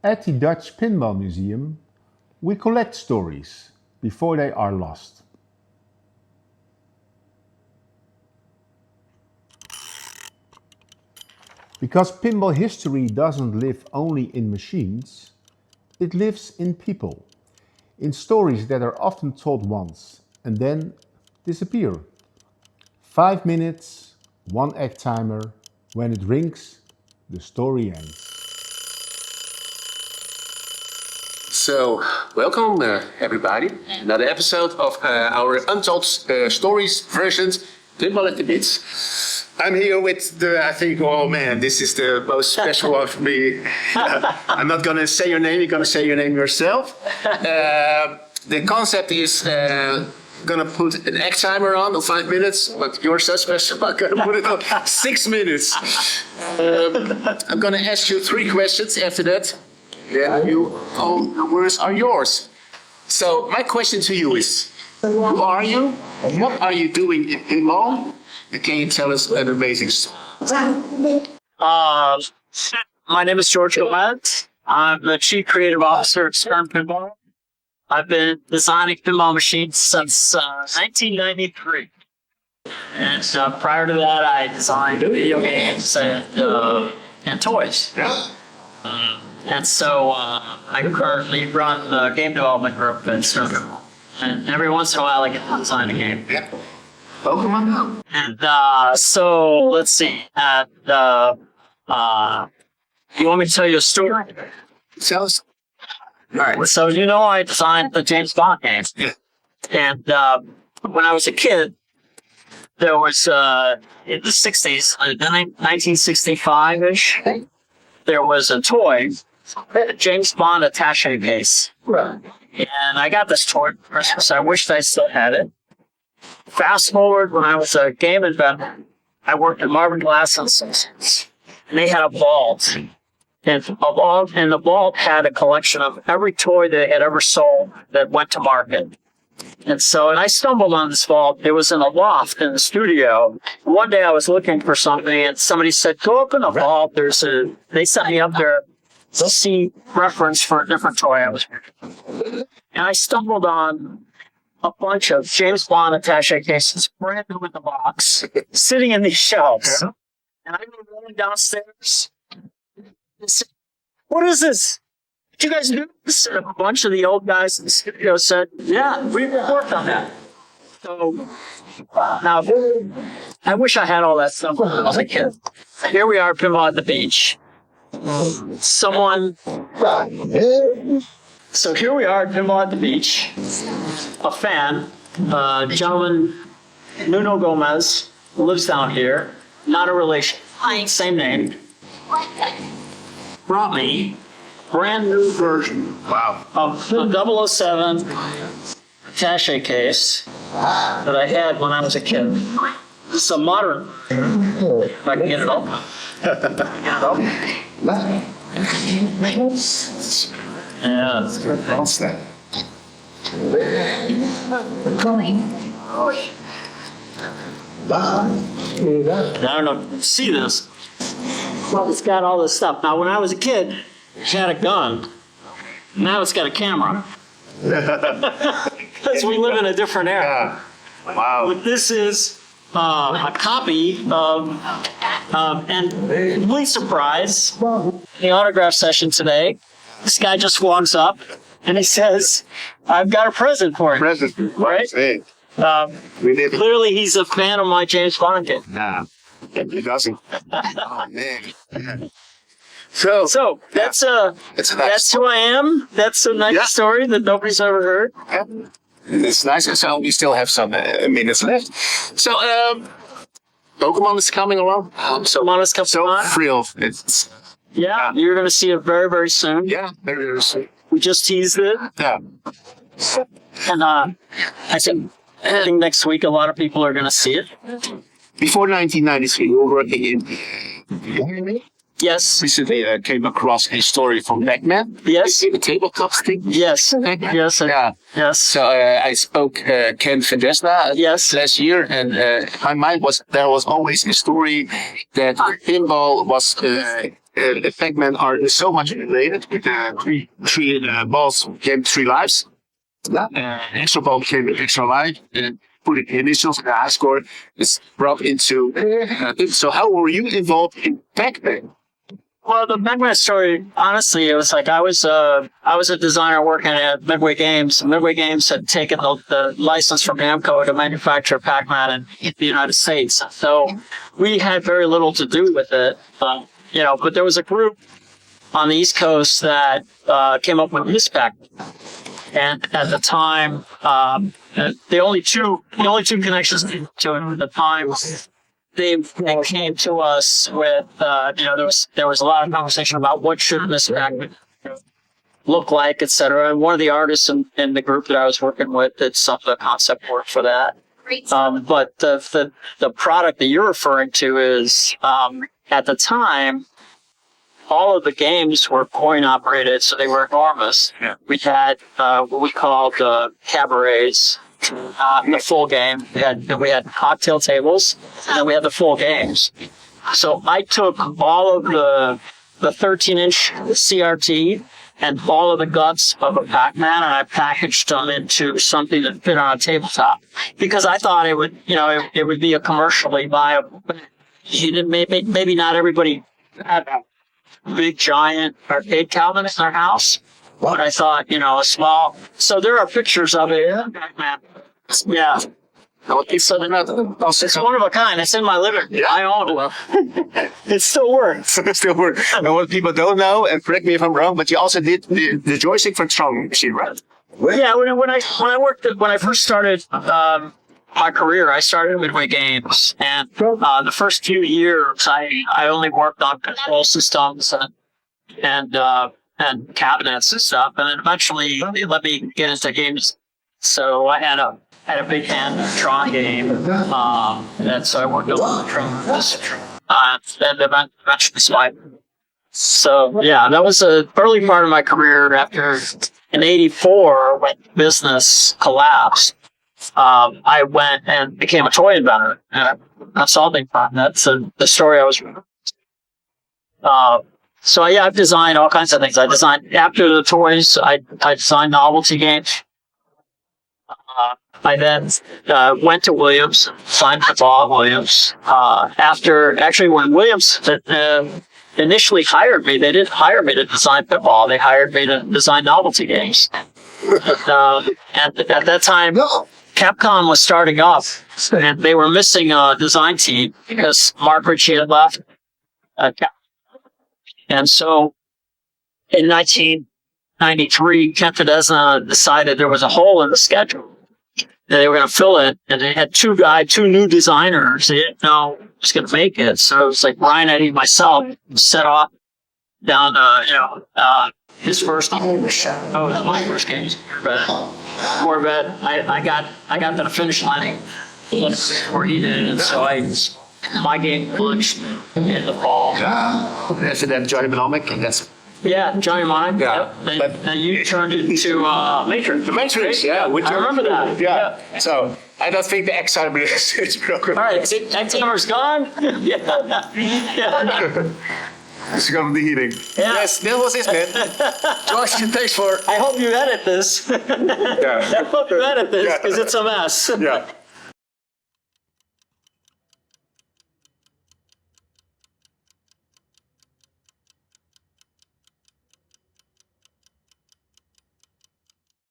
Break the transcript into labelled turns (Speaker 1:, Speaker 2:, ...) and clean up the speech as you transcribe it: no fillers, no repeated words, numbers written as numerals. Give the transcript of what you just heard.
Speaker 1: At the Dutch Pinball Museum, we collect stories before they are lost. Because pinball history doesn't live only in machines, it lives in people, in stories that are often told once and then disappear. 5 minutes, one act timer, when it rings, the story ends.
Speaker 2: So, welcome everybody. Another episode of our Untold Stories versions, Pinball at the Beats. I'm here with I think, oh man, this is the most special one for me. I'm not going to say your name, you're going to say your name yourself. The concept is going to put an X timer on 5 minutes, but you're so special, I'm going to put it on 6 minutes. I'm going to ask you 3 questions after that. Then all the words are yours. So my question to you is, who are you? What are you doing in pinball? And can you tell us an amazing story?
Speaker 3: My name is George Gomez. I'm the Chief Creative Officer at Stern Pinball. I've been designing pinball machines since 1993. And prior to that, I designed video games and toys. And so I currently run the game development group at Stern Pinball. And every once in a while, I get to design a game.
Speaker 2: Yeah. Pokemon.
Speaker 3: And so let's see. You want me to tell you a story?
Speaker 2: Tell us. All right.
Speaker 3: So I designed the James Bond game.
Speaker 2: Yeah.
Speaker 3: And when I was a kid, there was in the 60s, 1965-ish, there was a toy, a James Bond attaché case.
Speaker 2: Right.
Speaker 3: And I got this toy for Christmas. I wished I still had it. Fast forward, when I was a game inventor, I worked at Marvin Glass and Simpsons. And they had a vault. And the vault had a collection of every toy they had ever sold that went to market. And I stumbled on this vault. It was in a loft in the studio. One day I was looking for something, and somebody said, "Go up in the vault. They sent me up there to see reference for a different toy I was making." And I stumbled on a bunch of James Bond attaché cases, brand new in the box, sitting in these shelves. Yeah. And I went running downstairs. And said, "What is this? Did you guys do this?" And a bunch of the old guys in the studio said, "Yeah, we worked on that." So now, I wish I had all that stuff when I was a kid. Here we are, pinball at the beach. So here we are, pinball at the beach. A fan, gentleman, Nuno Gomez, who lives down here, not a relation, same name, brought me brand new version of the 007 attaché case that I had when I was a kid. It's a modern, if I can get it up. Yeah.
Speaker 2: What's that?
Speaker 3: I don't know if you see this. Well, it's got all this stuff. Now, when I was a kid, it had a gun. Now it's got a camera. Because we live in a different era.
Speaker 2: Yeah. Wow.
Speaker 3: But this is a copy of, and complete surprise, the autograph session today. This guy just walks up and he says, "I've got a present for you."
Speaker 2: Present.
Speaker 3: Right?
Speaker 2: Hey.
Speaker 3: Clearly, he's a fan of my James Bond game.
Speaker 2: Nah, he doesn't. Oh man. So
Speaker 3: that's
Speaker 2: nice
Speaker 3: who I am. That's a nice story that nobody's ever heard.
Speaker 2: Yeah. It's nice. So we still have some minutes left. So Pokemon is coming along.
Speaker 3: Pokemon is coming on.
Speaker 2: Thrilled. It's
Speaker 3: you're going to see it very, very soon.
Speaker 2: yeah, very, very soon.
Speaker 3: We just teased it.
Speaker 2: Yeah.
Speaker 3: And I think next week a lot of people are going to see it.
Speaker 2: Before 1993, we were working in.
Speaker 3: Yes.
Speaker 2: Recently came across a story from Pac-Man.
Speaker 3: Yes.
Speaker 2: The tabletop thing.
Speaker 3: Yes. Yes.
Speaker 2: Yeah.
Speaker 3: Yes.
Speaker 2: So I spoke Ken Fedesna last year, and my mind was there was always a story that pinball was Pac-Man are so much related with the three balls became three lives. Extra ball became an extra life, and putting initials and the high score is brought into. So how were you involved in Pac-Man?
Speaker 3: Well, the Midway story, honestly, it was like I was a designer working at Midway Games. Midway Games had taken the license from Namco to manufacture Pac-Man in the United States. So we had very little to do with it. But there was a group on the East Coast that came up with this Pac-Man. And at the time, the only two connections to it at the time, they came to us with, there was a lot of conversation about what should this Pac-Man look like, etc. And one of the artists in the group that I was working with did some of the concept work for that. But the product that you're referring to is, at the time, all of the games were coin operated, so they were enormous. Yeah. We had what we called cabarets, the full game. We had cocktail tables, and then we had the full games. So I took all of the 13-inch CRT and all of the guts of a Pac-Man, and I packaged them into something that fit on a tabletop because I thought it would be a commercially viable. Maybe not everybody had a big giant arcade cabinet in their house, but I thought a small. So there are pictures of it. Pac-Man. Yeah. It's one of a kind. It's in my living room. Yeah. I own it. It still works.
Speaker 2: It still works. And what people don't know, and correct me if I'm wrong, but you also did the joystick for TRON machine, right?
Speaker 3: Yeah. When I first started my career, I started at Midway Games, and the first few years, I only worked on control systems and cabinets and stuff, and then eventually they let me get into games. So I had a big hand in a TRON game, and so I worked on TRON, and eventually Spike. So yeah, that was an early part of my career. After in '84, when business collapsed, I went and became a toy inventor and a consulting firm. That's the story I was. So yeah, I've designed all kinds of things. I designed after the toys. I designed novelty games. I then went to Williams, signed for Paul Williams. When Williams initially hired me, they didn't hire me to design pinball. They hired me to design novelty games. And at that time, Capcom was starting up, and they were missing a design team because Mark Ritchie had left. And so in 1993, Ken Fidesna decided there was a hole in the schedule. And they were going to fill it, and they had two new designers. They didn't know who was going to make it. So it was like Ryan, Eddie, and myself set off down, his first game. It was my first game. Corvette. I got to the finish line before he did, and so my game launched in the fall.
Speaker 2: That's that Johnny Mnemonic, and that's.
Speaker 3: Yeah, Johnny Mnemonic.
Speaker 2: Yeah.
Speaker 3: Yep. And you turned it into Matrix.
Speaker 2: The Matrix, yeah.
Speaker 3: I remember that.
Speaker 2: Yeah. So I don't think the excitement is broken.
Speaker 3: All right, X-Hammer's gone. Yeah.
Speaker 2: It's gonna be heating.
Speaker 3: Yeah.
Speaker 2: Yes, that was it, man. Josh, thanks for.
Speaker 3: I hope you edit this.
Speaker 2: Yeah.
Speaker 3: I hope you edit this because it's a mess.
Speaker 2: Yeah.